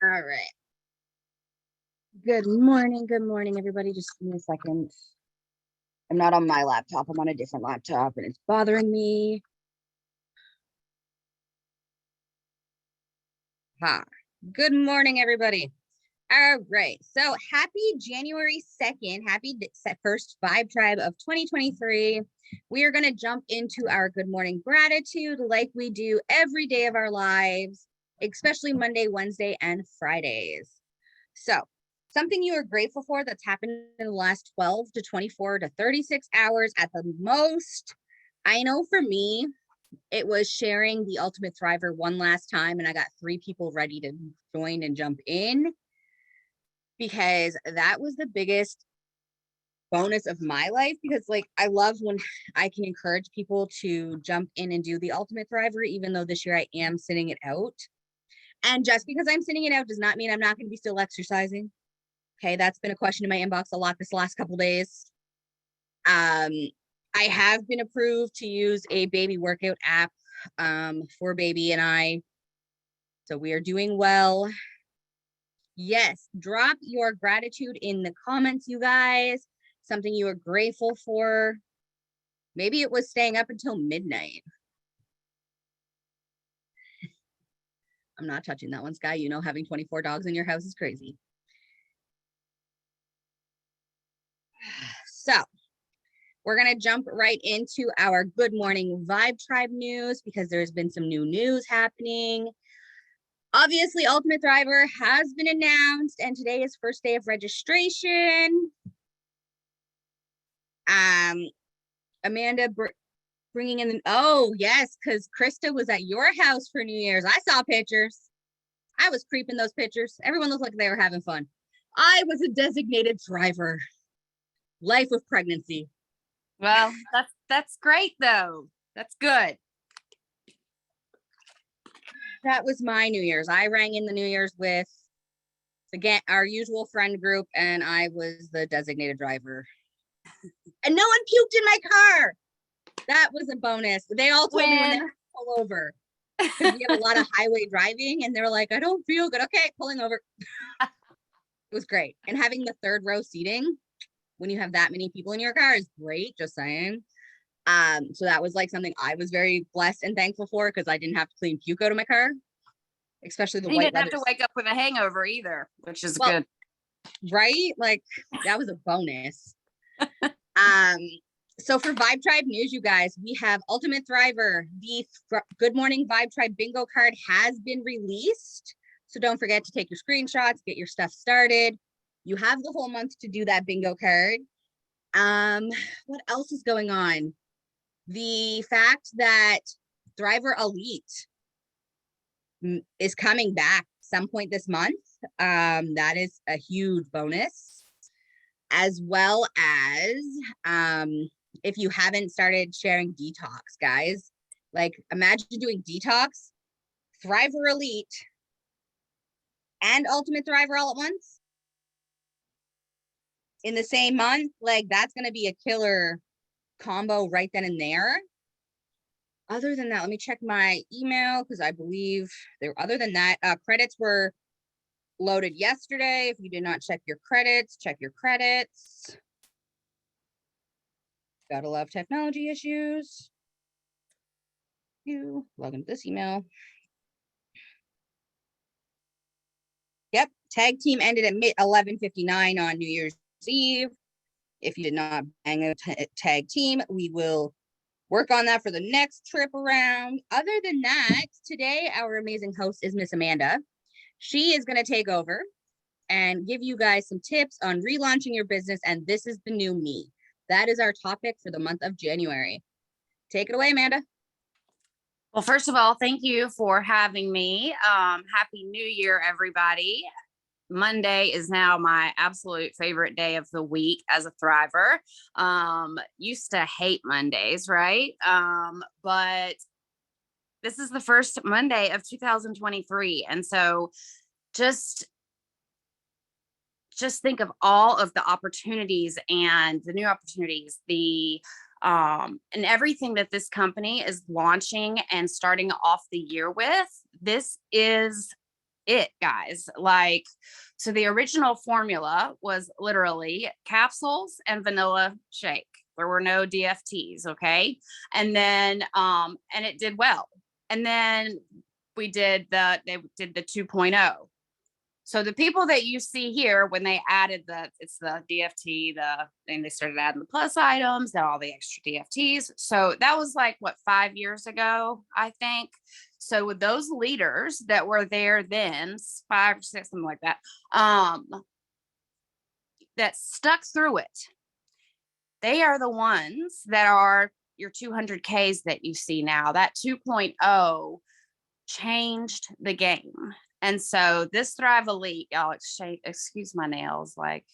All right. Good morning, everybody. Just give me a second. I'm not on my laptop. I'm on a different laptop and it's bothering me. Ha. Good morning, everybody. All right. So happy January 2nd. Happy first Vibe Tribe of 2023. We are going to jump into our good morning gratitude like we do every day of our lives, especially Monday, Wednesday, and Fridays. So something you are grateful for that's happened in the last 12 to 24 to 36 hours at the most. I know for me, it was sharing the Ultimate Thriver one last time, and I got 3 people ready to join and jump in because that was the biggest bonus of my life. Because like I love when I can encourage people to jump in and do the Ultimate Thriver, even though this year I am sitting it out. And just because I'm sitting it out does not mean I'm not going to be still exercising. Okay, that's been a question in my inbox a lot this last couple days. I have been approved to use a baby workout app for baby and I. So we are doing well. Yes, drop your gratitude in the comments, you guys. Something you are grateful for. Maybe it was staying up until midnight. I'm not touching that one, Sky. You know, having 24 dogs in your house is crazy. So we're going to jump right into our Good Morning Vibe Tribe news because there's been some new news happening. Obviously, Ultimate Thriver has been announced, and today is first day of registration. Amanda bringing in, oh, yes, because Krista was at your house for New Year's. I saw pictures. I was creeping those pictures. Everyone looked like they were having fun. I was a designated driver. Life of pregnancy. Well, that's great though. That's good. That was my New Year's. I rang in the New Year's with, again, our usual friend group, and I was the designated driver. And no one puked in my car. That was a bonus. They all told me when they pull over. Because we have a lot of highway driving, and they're like, I don't feel good. Okay, pulling over. It was great. And having the third row seating when you have that many people in your car is great, just saying. So that was like something I was very blessed and thankful for because I didn't have to clean puke out of my car, especially the white. You didn't have to wake up with a hangover either, which is good. Right? Like that was a bonus. So for Vibe Tribe news, you guys, we have Ultimate Thriver. The Good Morning Vibe Tribe bingo card has been released. So don't forget to take your screenshots, get your stuff started. You have the whole month to do that bingo card. What else is going on? The fact that Thriver Elite is coming back some point this month. That is a huge bonus. As well as if you haven't started sharing detox, guys, like imagine doing detox, Thriver Elite, and Ultimate Thriver all at once in the same month. Like that's going to be a killer combo right then and there. Other than that, let me check my email because I believe there. Other than that, credits were loaded yesterday. If you did not check your credits, check your credits. Gotta love technology issues. You log into this email. Yep, tag team ended at 11:59 on New Year's Eve. If you did not bang a tag team, we will work on that for the next trip around. Other than that, today our amazing host is Miss Amanda. She is going to take over and give you guys some tips on relaunching your business. And this is the new me. That is our topic for the month of January. Take it away, Amanda. Well, first of all, thank you for having me. Happy New Year, everybody. Monday is now my absolute favorite day of the week as a thriver. Used to hate Mondays, right? But this is the first Monday of 2023. And so just think of all of the opportunities and the new opportunities, and everything that this company is launching and starting off the year with. This is it, guys. Like, so the original formula was literally capsules and vanilla shake. There were no DFTs, okay? And then and it did well. And then they did the 2.0. So the people that you see here, when they added it's the DFT, then they started adding the plus items, then all the extra DFTs. So that was like what, 5 years ago, I think. So with those leaders that were there then, 5 or 6, something like that, that stuck through it, they are the ones that are your 200Ks that you see now. That 2.0 changed the game. And so this Thrive Elite, y'all, excuse my nails, like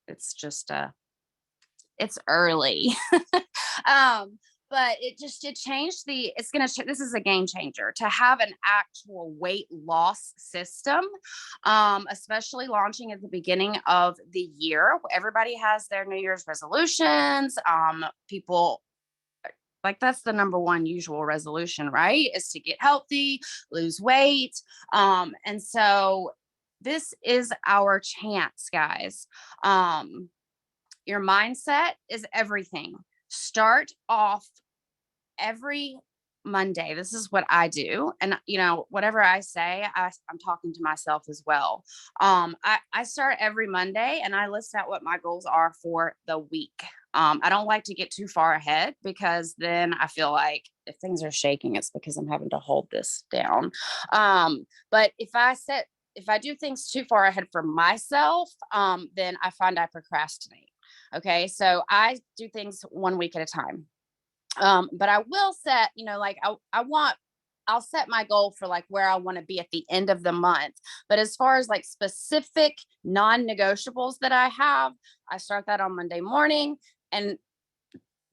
it's just it's early. But it changed this is a game changer to have an actual weight loss system, especially launching at the beginning of the year. Everybody has their New Year's resolutions. People, like, that's the number one usual resolution, right? Is to get healthy, lose weight. And so this is our chance, guys. Your mindset is everything. Start off every Monday. This is what I do. And, whatever I say, I'm talking to myself as well. I start every Monday and I list out what my goals are for the week. I don't like to get too far ahead, because then I feel like if things are shaking, it's because I'm having to hold this down. But if I do things too far ahead for myself, then I find I procrastinate. Okay. So I do things 1 week at a time. But I will set, I'll set my goal for like where I want to be at the end of the month. But as far as like specific non-negotiables that I have, I start that on Monday morning, and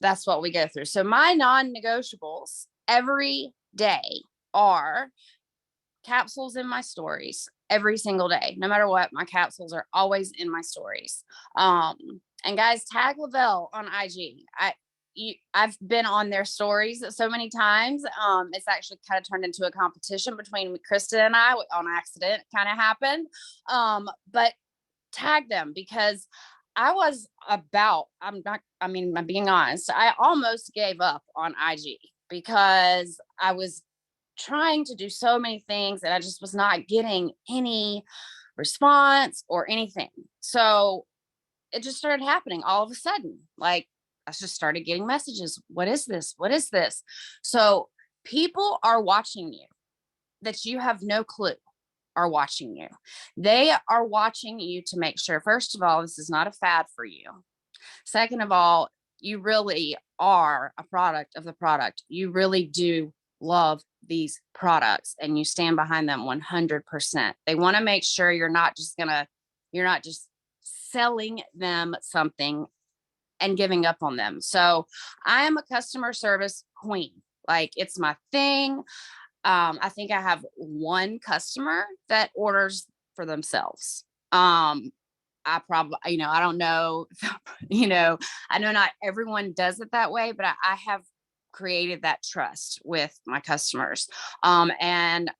that's what we go through. So my non-negotiables every day are capsules in my stories every single day. No matter what, my capsules are always in my stories. And guys, tag Lavelle on IG. I've been on their stories so many times. It's actually kind of turned into a competition between Krista and I on accident. Kind of happened. But tag them, because I'm being honest, I almost gave up on IG because I was trying to do so many things and I just was not getting any response or anything. So it just started happening all of a sudden. Like, I just started getting messages. What is this? What is this? So people are watching you that you have no clue are watching you. They are watching you to make sure, first of all, this is not a fad for you. Second of all, you really are a product of the product. You really do love these products and you stand behind them 100%. They want to make sure you're not just selling them something and giving up on them. So I am a customer service queen. Like, it's my thing. I think I have one customer that orders for themselves. I probably, I don't know, I know not everyone does it that way, but I have created that trust with my customers. And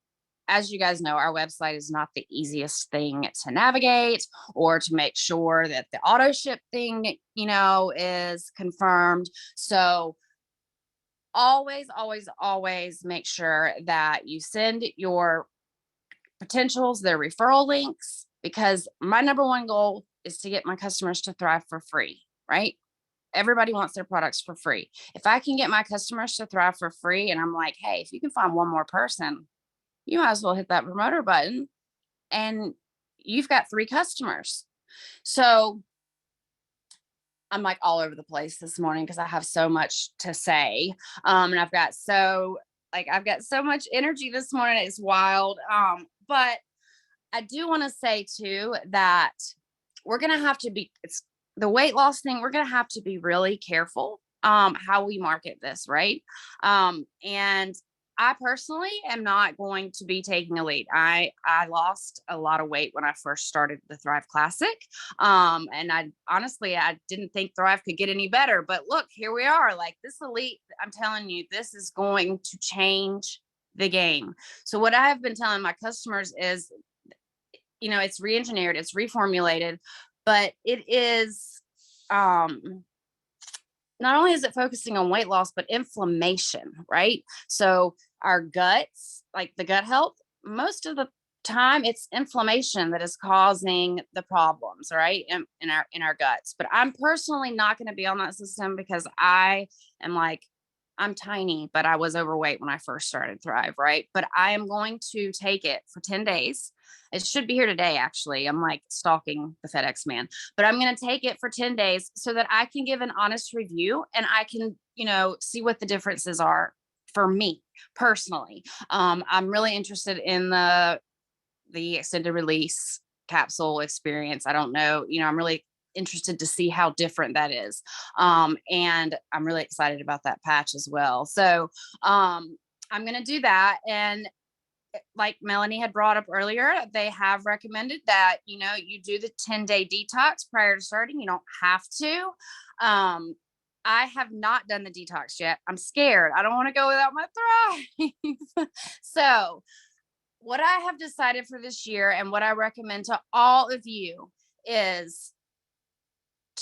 as you guys know, our website is not the easiest thing to navigate, or to make sure that the auto ship thing, is confirmed. So always, always, always make sure that you send your potentials, their referral links, because my number one goal is to get my customers to thrive for free, right? Everybody wants their products for free. If I can get my customers to thrive for free, and I'm like, hey, if you can find one more person, you might as well hit that promoter button and you've got 3 customers. So I'm like all over the place this morning because I have so much to say. And I've got so much energy this morning. It's wild. But I do want to say too that we're going to have to it's the weight loss thing. We're going to have to be really careful how we market this. Right. And I personally am not going to be taking a lead. I lost a lot of weight when I first started the Thrive Classic. And I didn't think Thrive could get any better, but look, here we are. Like, this Elite, I'm telling you, this is going to change the game. So what I have been telling my customers is it's re-engineered, it's reformulated, but it is, not only is it focusing on weight loss, but inflammation, right? So our guts, like the gut health, most of the time it's inflammation that is causing the problems, right? In our guts. But I'm personally not going to be on that system because I am like, I'm tiny, but I was overweight when I first started Thrive, right? But I am going to take it for 10 days. It should be here today, actually. I'm like stalking the FedEx man, but I'm going to take it for 10 days so that I can give an honest review and I can, see what the differences are for me personally. I'm really interested in the extended release capsule experience. I don't know, I'm really interested to see how different that is. And I'm really excited about that patch as well. So I'm going to do that. And like Melanie had brought up earlier, they have recommended that, you do the 10-day detox prior to starting. You don't have to. I have not done the detox yet. I'm scared. I don't want to go without my Thrive. So what I have decided for this year and what I recommend to all of you is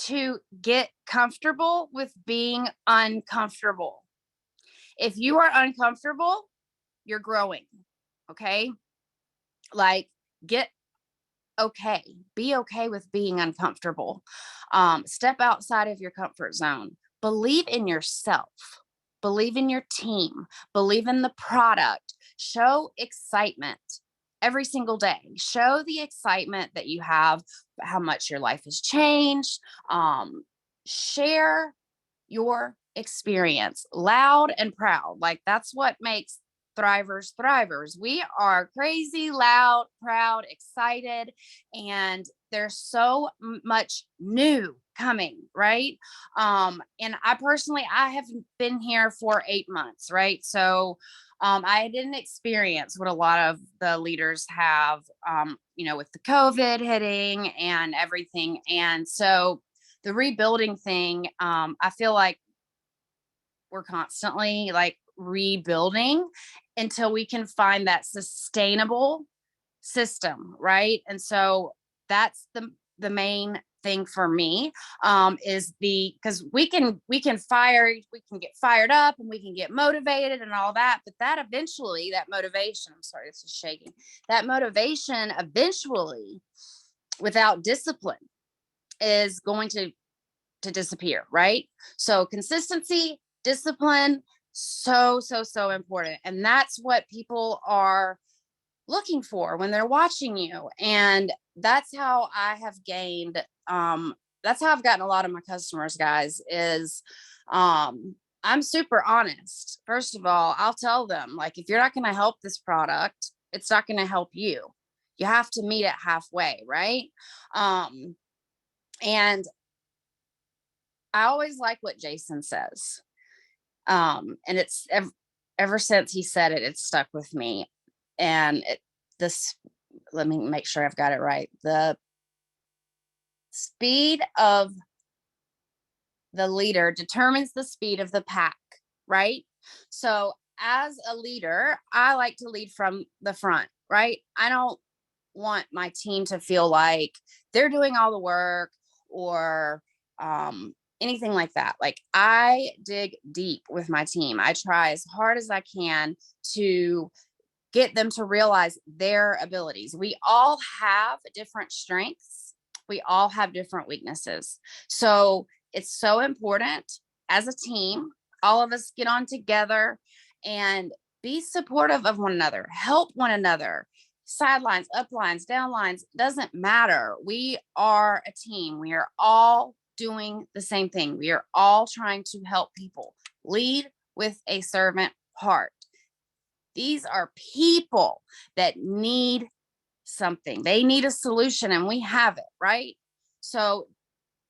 to get comfortable with being uncomfortable. If you are uncomfortable, you're growing. Okay. Like get okay. Be okay with being uncomfortable. Step outside of your comfort zone. Believe in yourself. Believe in your team. Believe in the product. Show excitement every single day. Show the excitement that you have, how much your life has changed. Share your experience loud and proud. Like that's what makes thrivers. We are crazy, loud, proud, excited, and there's so much new coming, right? And I have been here for 8 months, right? So I didn't experience what a lot of the leaders have, with the COVID hitting and everything. And so the rebuilding thing, I feel like we're constantly like rebuilding until we can find that sustainable system, right? And so that's the main thing for me, is because we can get fired up and we can get motivated and all that, but that eventually, that motivation, I'm sorry, this is shaking, that motivation eventually, without discipline, is going to disappear, right? So consistency, discipline, so important. And that's what people are looking for when they're watching you. And that's how I have gained, that's how I've gotten a lot of my customers, guys, is I'm super honest. First of all, I'll tell them, like, if you're not going to help this product, it's not going to help you. You have to meet it halfway, right? And I always like what Jason says. And it's ever since he said it, it's stuck with me. And this, let me make sure I've got it right. The speed of the leader determines the speed of the pack, right? So as a leader, I like to lead from the front, right? I don't want my team to feel like they're doing all the work or anything like that. Like I dig deep with my team. I try as hard as I can to get them to realize their abilities. We all have different strengths. We all have different weaknesses. So it's so important as a team, all of us get on together and be supportive of one another, help one another. Sidelines, uplines, downlines, doesn't matter. We are a team. We are all doing the same thing. We are all trying to help people. Lead with a servant heart. These are people that need something. They need a solution and we have it, right? So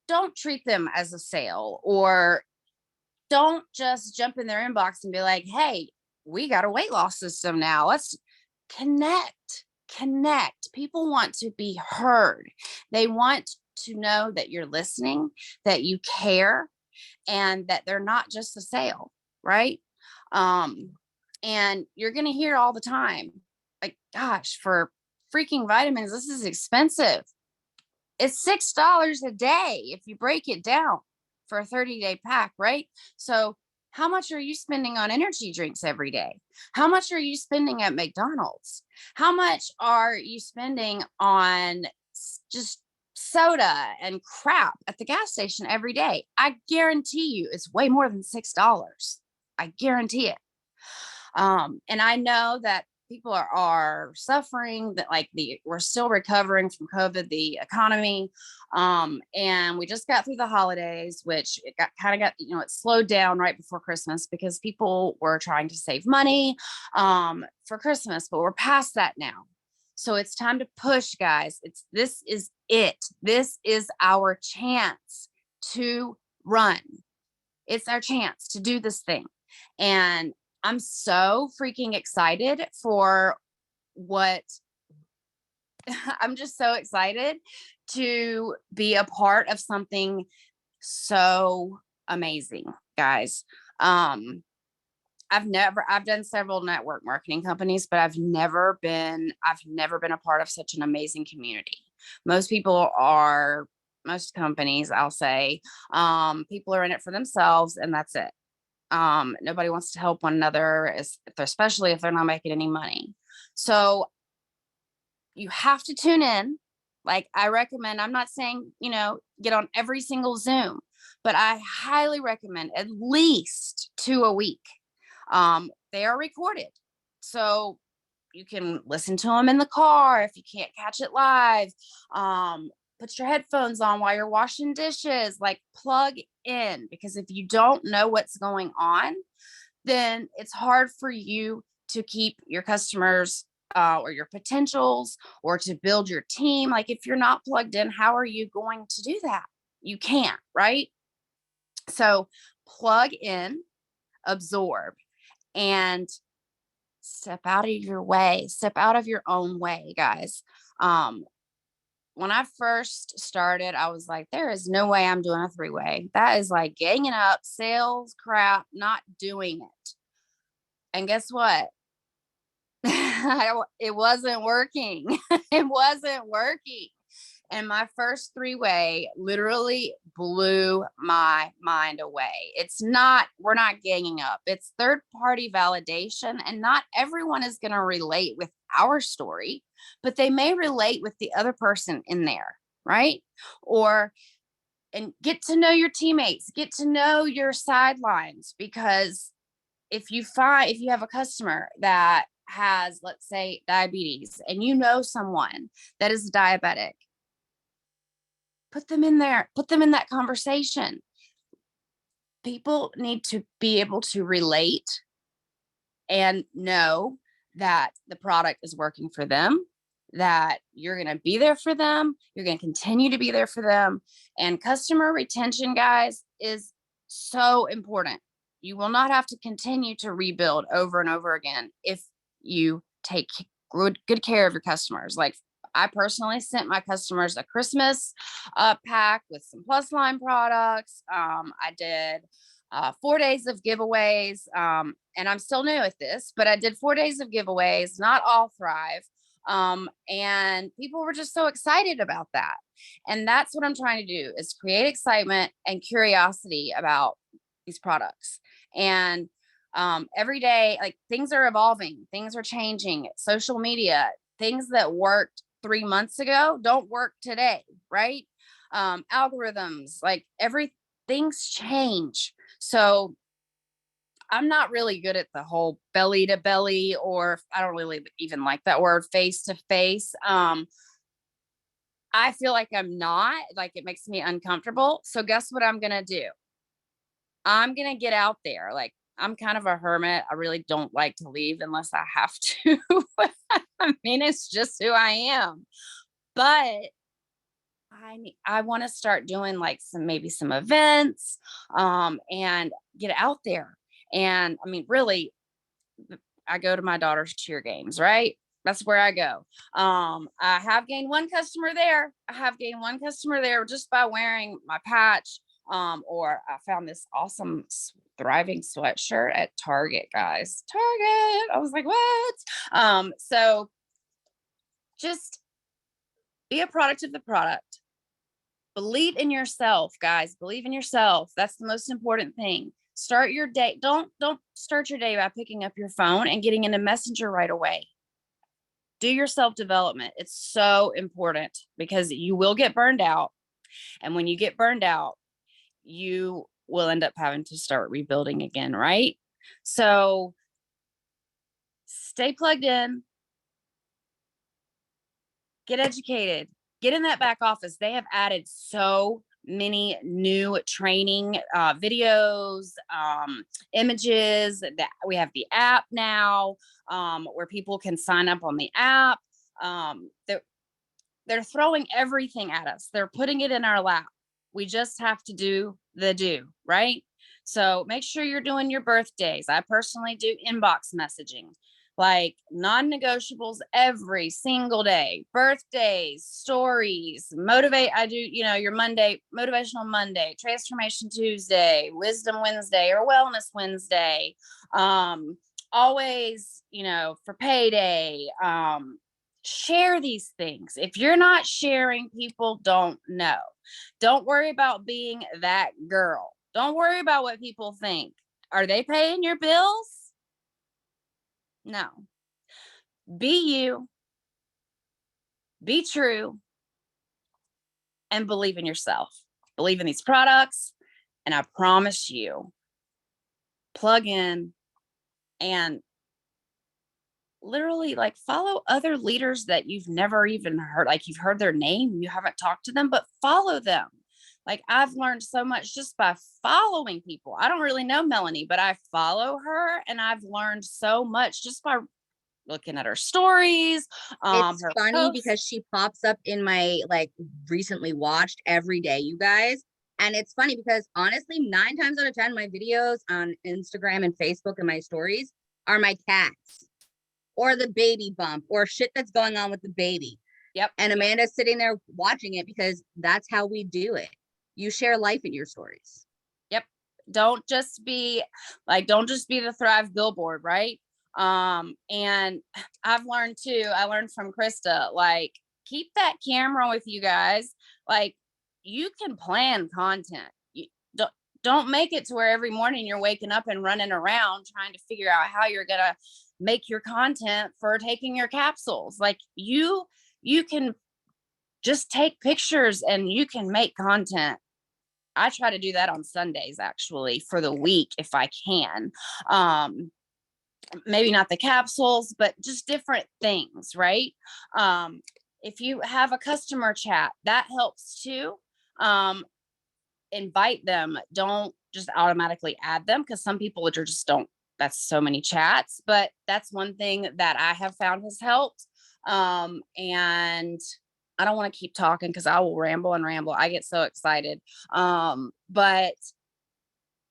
don't treat them as a sale, or don't just jump in their inbox and be like, hey, we got a weight loss system now. Let's connect. People want to be heard. They want to know that you're listening, that you care, and that they're not just a sale, right? And you're going to hear all the time, like, gosh, for freaking vitamins. This is expensive. It's $6 a day if you break it down for a 30-day pack, right? So how much are you spending on energy drinks every day? How much are you spending at McDonald's? How much are you spending on just soda and crap at the gas station every day? I guarantee you it's way more than $6. I guarantee it. And I know that people are suffering, that like we're still recovering from COVID, the economy. And we just got through the holidays, which it it slowed down right before Christmas because people were trying to save money for Christmas, but we're past that now. So it's time to push, guys. This is it. This is our chance to run. It's our chance to do this thing. And I'm so freaking excited for what I'm just so excited to be a part of something so amazing, guys. I've done several network marketing companies, but I've never been a part of such an amazing community. Most companies, I'll say, people are in it for themselves and that's it. Nobody wants to help one another, especially if they're not making any money. So you have to tune in. Like I recommend, I'm not saying, get on every single Zoom, but I highly recommend at least 2 a week. They are recorded. So you can listen to them in the car if you can't catch it live. Put your headphones on while you're washing dishes, like plug in, because if you don't know what's going on, then it's hard for you to keep your customers or your potentials or to build your team. Like if you're not plugged in, how are you going to do that? You can't, right? So plug in, absorb, and step out of your way, step out of your own way, guys. When I first started, I was like, there is no way I'm doing a 3-way. That is like ganging up sales crap, not doing it. And guess what? It wasn't working. It wasn't working. And my first 3-way literally blew my mind away. We're not ganging up. It's third-party validation. And not everyone is going to relate with our story, but they may relate with the other person in there, right? And get to know your teammates, get to know your sidelines, because if you have a customer that has, let's say, diabetes, and you know someone that is diabetic, put them in there, put them in that conversation. People need to be able to relate and know that the product is working for them, that you're going to be there for them, you're going to continue to be there for them. And customer retention, guys, is so important. You will not have to continue to rebuild over and over again if you take good care of your customers. Like I personally sent my customers a Christmas pack with some Plus Line products. I did 4 days of giveaways, and I'm still new at this, but I did 4 days of giveaways, not all Thrive. And people were just so excited about that. And that's what I'm trying to do, is create excitement and curiosity about these products. And every day, like, things are evolving, things are changing. Social media, things that worked 3 months ago don't work today, right? Algorithms, like things change. So I'm not really good at the whole belly to belly, or I don't really even like that word, face to face. I feel like I'm not, like, it makes me uncomfortable. So guess what I'm going to do? I'm going to get out there. Like, I'm kind of a hermit. I really don't like to leave unless I have to. I mean, it's just who I am. But I want to start doing like maybe some events, and get out there. And I mean, really, I go to my daughter's cheer games, right? That's where I go. I have gained one customer there. Just by wearing my patch. Or I found this awesome thriving sweatshirt at Target, guys. Target. I was like, what? So just be a product of the product. Believe in yourself, guys. Believe in yourself. That's the most important thing. Start your day. Don't start your day by picking up your phone and getting into Messenger right away. Do your self-development. It's so important because you will get burned out. And when you get burned out, you will end up having to start rebuilding again, right? So stay plugged in, get educated, get in that back office. They have added so many new training videos, images. That we have the app now, where people can sign up on the app. They're throwing everything at us. They're putting it in our lap. We just have to do the do, right? So make sure you're doing your birthdays. I personally do inbox messaging, like non-negotiables every single day. Birthdays, stories, motivate. I do, your Monday, motivational Monday, transformation Tuesday, wisdom Wednesday, or wellness Wednesday. Always, for payday. Share these things. If you're not sharing, people don't know. Don't worry about being that girl. Don't worry about what people think. Are they paying your bills? No. Be you, be true, and believe in yourself. Believe in these products, and I promise you, plug in and literally like follow other leaders that you've never even heard. Like you've heard their name, you haven't talked to them, but follow them. Like I've learned so much just by following people. I don't really know Melanie, but I follow her and I've learned so much just by looking at her stories. It's Her funny posts. because she pops up in my recently watched every day, you guys. And it's funny because honestly, 9 times out of 10, my videos on Instagram and Facebook and my stories are my cats or the baby bump or shit that's going on with the baby. Yep. And Amanda's sitting there watching it because that's how we do it. You share life in your stories. Yep. Don't just be the Thrive billboard, right? And I've learned too, I learned from Krista, like keep that camera with you guys. Like you can plan content. You don't make it to where every morning you're waking up and running around trying to figure out how you're gonna make your content for taking your capsules. Like you can just take pictures and you can make content. I try to do that on Sundays actually for the week if I can. Maybe not the capsules, but just different things, right? If you have a customer chat, that helps too. Invite them. Don't just automatically add them because some people just don't. That's so many chats, but that's one thing that I have found has helped. And I don't want to keep talking because I will ramble and ramble. I get so excited. But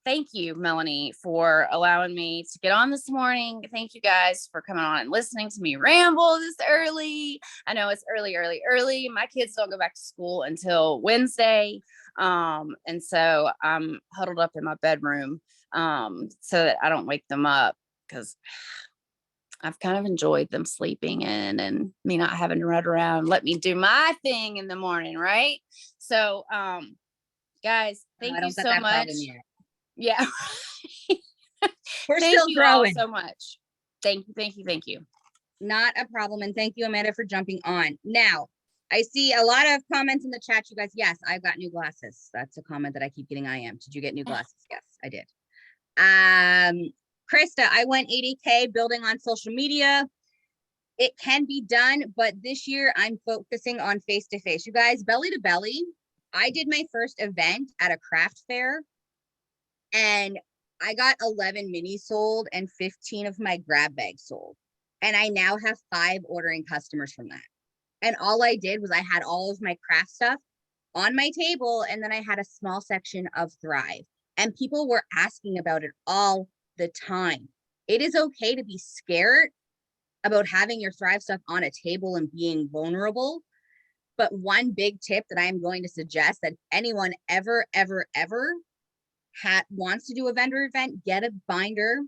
thank you, Melanie, for allowing me to get on this morning. Thank you guys for coming on and listening to me ramble this early. I know it's early. My kids don't go back to school until Wednesday. And so I'm huddled up in my bedroom so that I don't wake them up because I've kind of enjoyed them sleeping in and me not having to run around. Let me do my thing in the morning, right? So, guys, thank you so much. Yeah. We're thank still you growing. all so much. Thank you. Not a problem. And thank you, Amanda, for jumping on. Now, I see a lot of comments in the chat, you guys. Yes, I've got new glasses. That's a comment that I keep getting. I am. Did you get new glasses? Yes, I did. Krista, I went 80K building on social media. It can be done, but this year I'm focusing on face-to-face. You guys, belly to belly. I did my first event at a craft fair and I got 11 minis sold and 15 of my grab bags sold. And I now have 5 ordering customers from that. And all I did was I had all of my craft stuff on my table. And then I had a small section of Thrive. And people were asking about it all the time. It is okay to be scared about having your Thrive stuff on a table and being vulnerable. But one big tip that I'm going to suggest that anyone ever wants to do a vendor event, get a binder,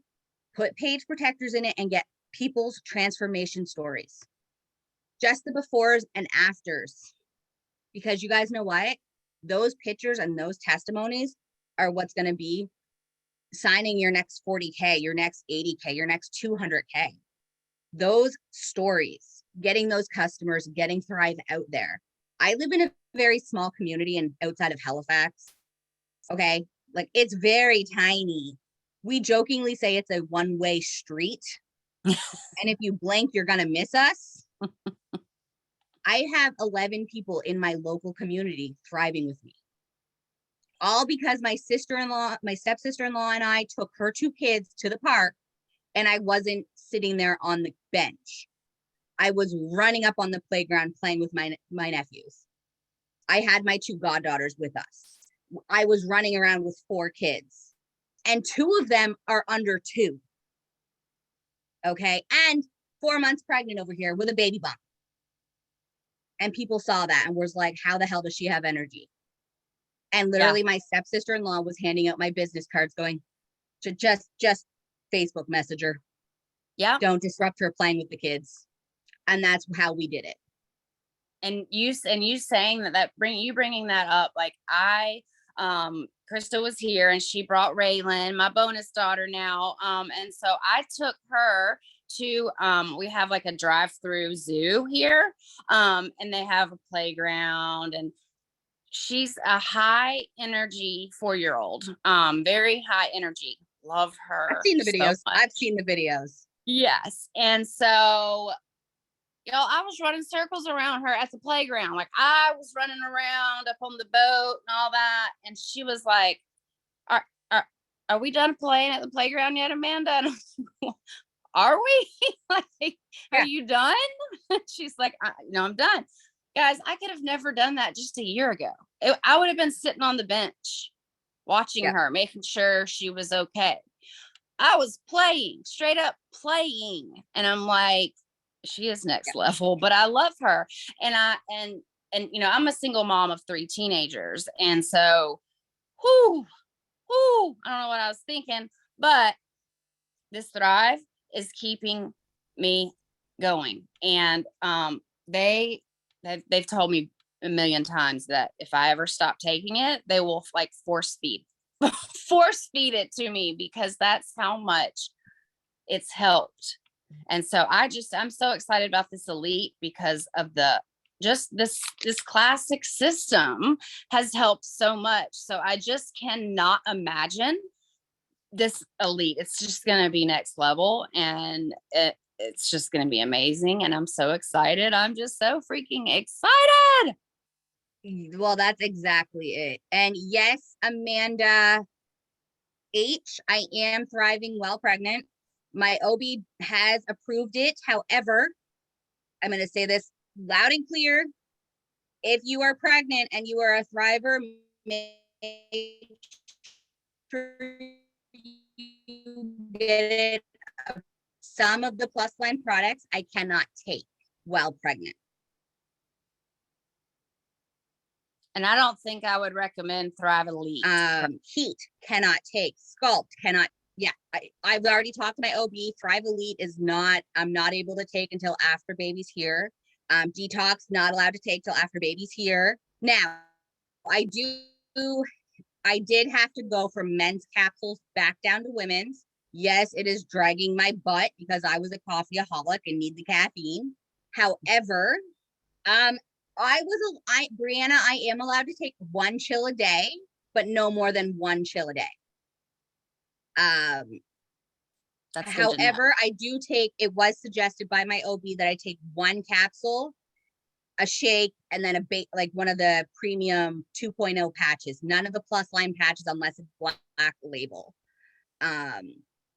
put page protectors in it, and get people's transformation stories. just the befores and afters, because you guys know what? Those pictures and those testimonies are what's going to be signing your next 40K, your next 80K, your next 200K. Those stories, getting those customers, getting Thrive out there. I live in a very small community and outside of Halifax. Okay. Like, it's very tiny. We jokingly say it's a one-way street. And if you blink, you're going to miss us. I have 11 people in my local community thriving with me. All because my sister-in-law, my stepsister-in-law and I took her 2 kids to the park, and I wasn't sitting there on the bench. I was running up on the playground playing with my nephews. I had my 2 goddaughters with us. I was running around with 4 kids, and 2 of them are under 2. Okay. And 4 months pregnant over here with a baby bump. And people saw that and was like, how the hell does she have energy? And literally my stepsister-in-law was handing out my business cards going, just Facebook Messenger. Yeah. Don't disrupt her playing with the kids. And that's how we did it. And you saying bringing that up, like Krista was here and she brought Raylan, my bonus daughter now. And so I took her to, we have like a drive-through zoo here. And they have a playground, and she's a high energy 4-year-old, very high energy. Love her. I've seen the videos. So much. I've seen the videos. Yes. And so, I was running circles around her at the playground. Like, I was running around up on the boat and all that. And she was like, are we done playing at the playground yet, Amanda? And I was like, are we? Like, Yeah. Are you done? She's like, no, I'm done. Guys, I could have never done that just a year ago. I would have been sitting on the bench watching her, making sure she was okay. I was playing, straight up playing. And I'm like, she is next level, but I love her. And I'm a single mom of 3 teenagers. And so, I don't know what I was thinking, but this Thrive is keeping me going. And they've told me a million times that if I ever stop taking it, they will like force feed it to me, because that's how much it's helped. And so I'm so excited about this Elite because of this classic system has helped so much. So I just cannot imagine this Elite. It's just going to be next level, and it's just going to be amazing. And I'm so excited. I'm just so freaking excited. Well, that's exactly it. And yes, Amanda H, I am thriving while pregnant. My OB has approved it. However, I'm going to say this loud and clear. If you are pregnant and you are a thriver, make sure you get some of the Plus line products I cannot take while pregnant. And I don't think I would recommend Thrive Elite. Heat cannot take. Sculpt cannot. Yeah, I've already talked to my OB. Thrive Elite I'm not able to take until after baby's here. Detox, not allowed to take till after baby's here. Now, I did have to go from men's capsules back down to women's. Yes, it is dragging my butt because I was a coffeeaholic and need the caffeine. However, Brianna, I am allowed to take 1 chill a day, but no more than 1 chill a day. However, I do take, it was suggested by my OB that I take 1 capsule, a shake, and then like one of the premium 2.0 patches. None of the Plus line patches unless it's black label.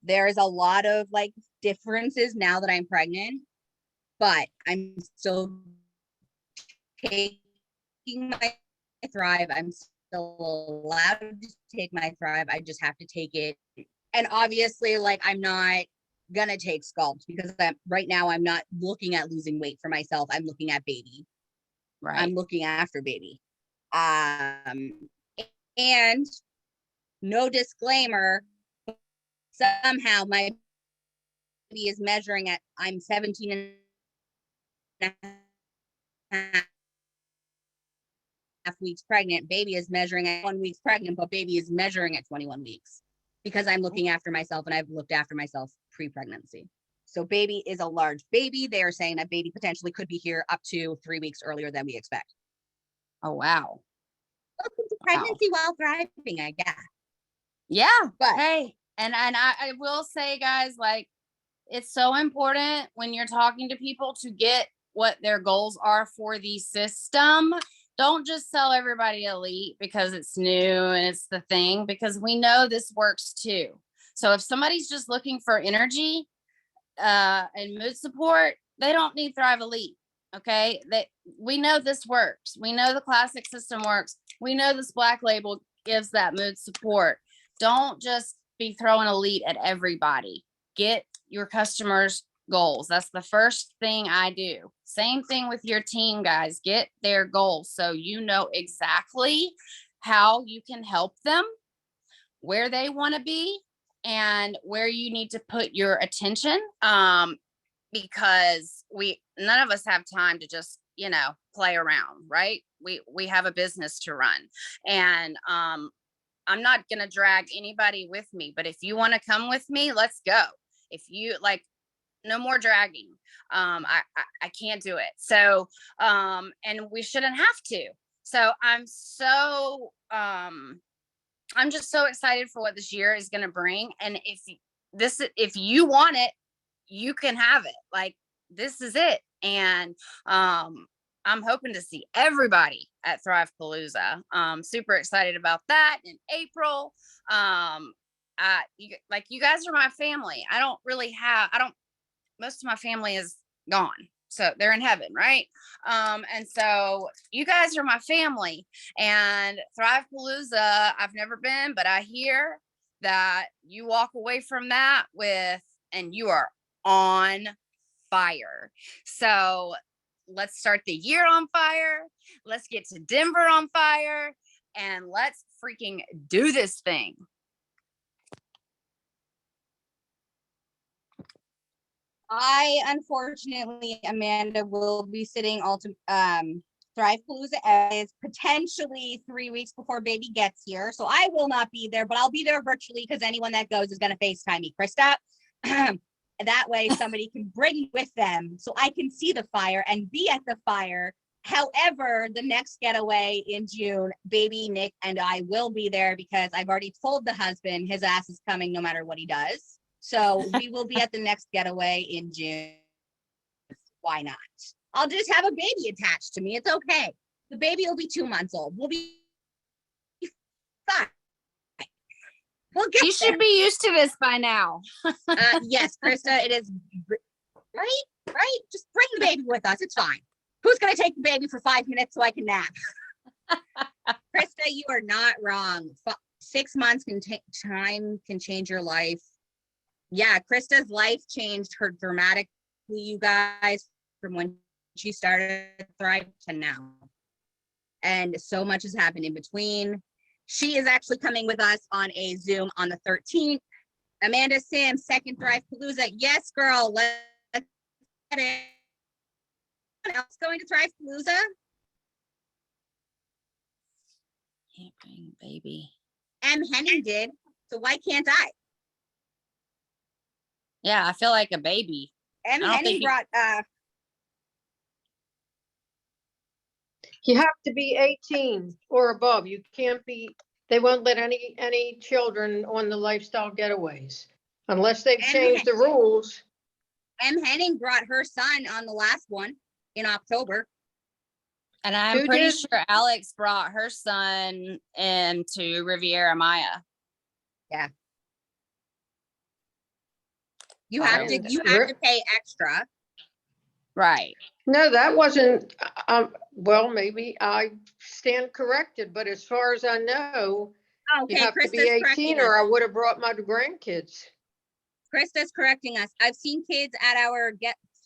There's a lot of like differences now that I'm pregnant, but I'm still taking my Thrive. I'm still allowed to take my Thrive. I just have to take it. And obviously, like, I'm not gonna take Sculpt because right now I'm not looking at losing weight for myself. I'm looking at baby. Right. I'm looking after baby. And no disclaimer, somehow my baby is measuring at, I'm 17 and a weeks pregnant, baby is measuring at 1 week pregnant, but baby is measuring at 21 weeks because I'm looking after myself and I've looked after myself pre-pregnancy. So baby is a large baby. They are saying that baby potentially could be here up to 3 weeks earlier than we expect. Oh, wow. Welcome to pregnancy while thriving, I guess. Yeah. But Hey, and I will say, guys, like, it's so important when you're talking to people to get what their goals are for the system. Don't just sell everybody Elite because it's new and it's the thing, because we know this works too. So if somebody's just looking for energy and mood support, they don't need Thrive Elite. Okay, we know this works. We know the classic system works. We know this Black Label gives that mood support. Don't just be throwing Elite at everybody. Get your customers' goals. That's the first thing I do. Same thing with your team, guys. Get their goals so you know exactly how you can help them, where they want to be, and where you need to put your attention. Because none of us have time to just, play around, right? We have a business to run. And I'm not going to drag anybody with me, but if you want to come with me, let's go. If you like, no more dragging. I can't do it. So, and we shouldn't have to. So I'm just so excited for what this year is going to bring. And if you want it, you can have it. Like, this is it. And, I'm hoping to see everybody at Thrive Palooza. Super excited about that in April. You guys are my family. Most of my family is gone. So they're in heaven, right? And so you guys are my family. And Thrive Palooza, I've never been, but I hear that you walk away from that and you are on fire. So let's start the year on fire. Let's get to Denver on fire, and let's freaking do this thing. I, unfortunately, Amanda, will be sitting Thrive Palooza is potentially 3 weeks before baby gets here. So I will not be there, but I'll be there virtually because anyone that goes is going to FaceTime me, Krista. That way somebody can bring with them so I can see the fire and be at the fire. However, the next getaway in June, baby Nick and I will be there because I've already told the husband his ass is coming no matter what he does. So we will be at the next getaway in June. Why not? I'll just have a baby attached to me. It's okay. The baby will be 2 months old. We'll be fine. You should be used to this by now. Yes, Krista, it is right. Just bring the baby with us. It's fine. Who's going to take the baby for 5 minutes so I can nap? Krista, you are not wrong. 6 months time can change your life. Yeah, Krista's life changed her dramatically, you guys, from when she started Thrive to now. And so much has happened in between. She is actually coming with us on a Zoom on the 13th. Amanda Sims, second Thrive Palooza. Yes, girl, let's get it. Anyone else going to Thrive Palooza? Can't bring baby. M. Henning did, so why can't I? Yeah, I feel like a baby. M. Henning brought You have to be 18 or above. You can't be, they won't let any children on the lifestyle getaways unless they've changed the rules. M. Henning brought her son on the last one in October. And I'm pretty sure Alex brought her son into Riviera Maya. Yeah. You have to pay extra. Right. No, that wasn't, well, maybe I stand corrected, but as far as I know, okay, you have to be 18 or I would have brought my grandkids. Krista's correcting us. I've seen kids at our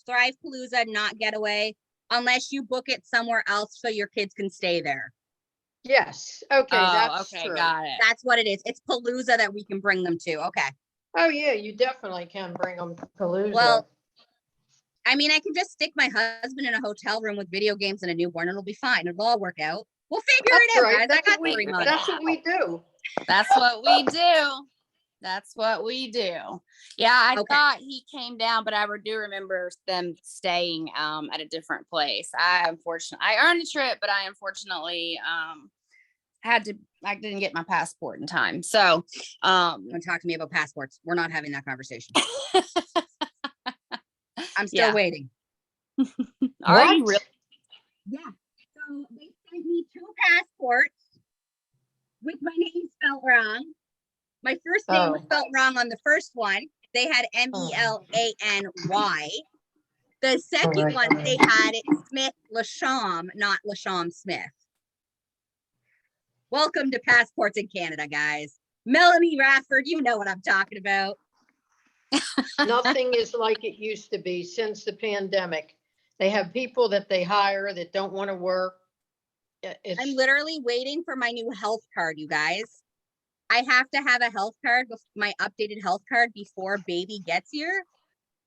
Thrive Palooza not getaway unless you book it somewhere else so your kids can stay there. Yes. Okay. That's okay. true. Got it. That's what it is. It's Palooza that we can bring them to. Okay. Oh yeah, you definitely can bring them to Palooza. Well, I mean, I can just stick my husband in a hotel room with video games and a newborn, and it'll be fine. It'll all work out. We'll figure That's it out, right. guys. I That's got what 3 we, months. that's what we do. That's what we do. That's what we do. Yeah, I Okay. thought he came down, but I do remember them staying at a different place. I earned a trip, but I unfortunately I didn't get my passport in time. So Don't talk to me about passports. We're not having that conversation. I'm still Yeah. waiting. Are you What? really? Yeah. So they sent me 2 passports with my name spelled wrong. My first name was Oh. spelled wrong on the first one. They had Melany. The second one, they had it Smith Lasham, not Lasham Smith. Welcome to Passports in Canada, guys. Melanie Rafford, you know what I'm talking about. Nothing is like it used to be since the pandemic. They have people that they hire that don't want to work. I'm literally waiting for my new health card, you guys. I have to have a health card, my updated health card before baby gets here.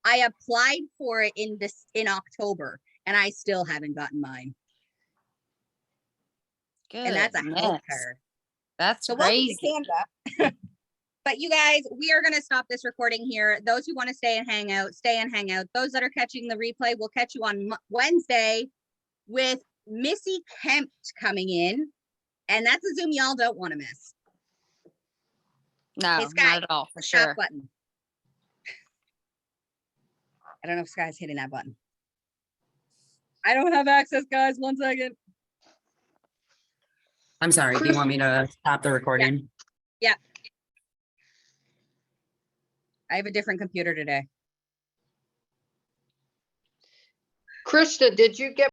I applied for it in October, and I still haven't gotten mine. And that's a health Goodness. card. That's So welcome crazy. to Canada. But you guys, we are going to stop this recording here. Those who want to stay and hang out, stay and hang out. Those that are catching the replay, we'll catch you on Wednesday with Missy Kempt coming in. And that's a Zoom y'all don't want to miss. No, Hey, Sky, not at all, for Stop sure. button. I don't know if Sky's hitting that button. I don't have access, guys. 1 second. I'm sorry, do you want me to stop the recording? I have a different computer today. Krista, did you get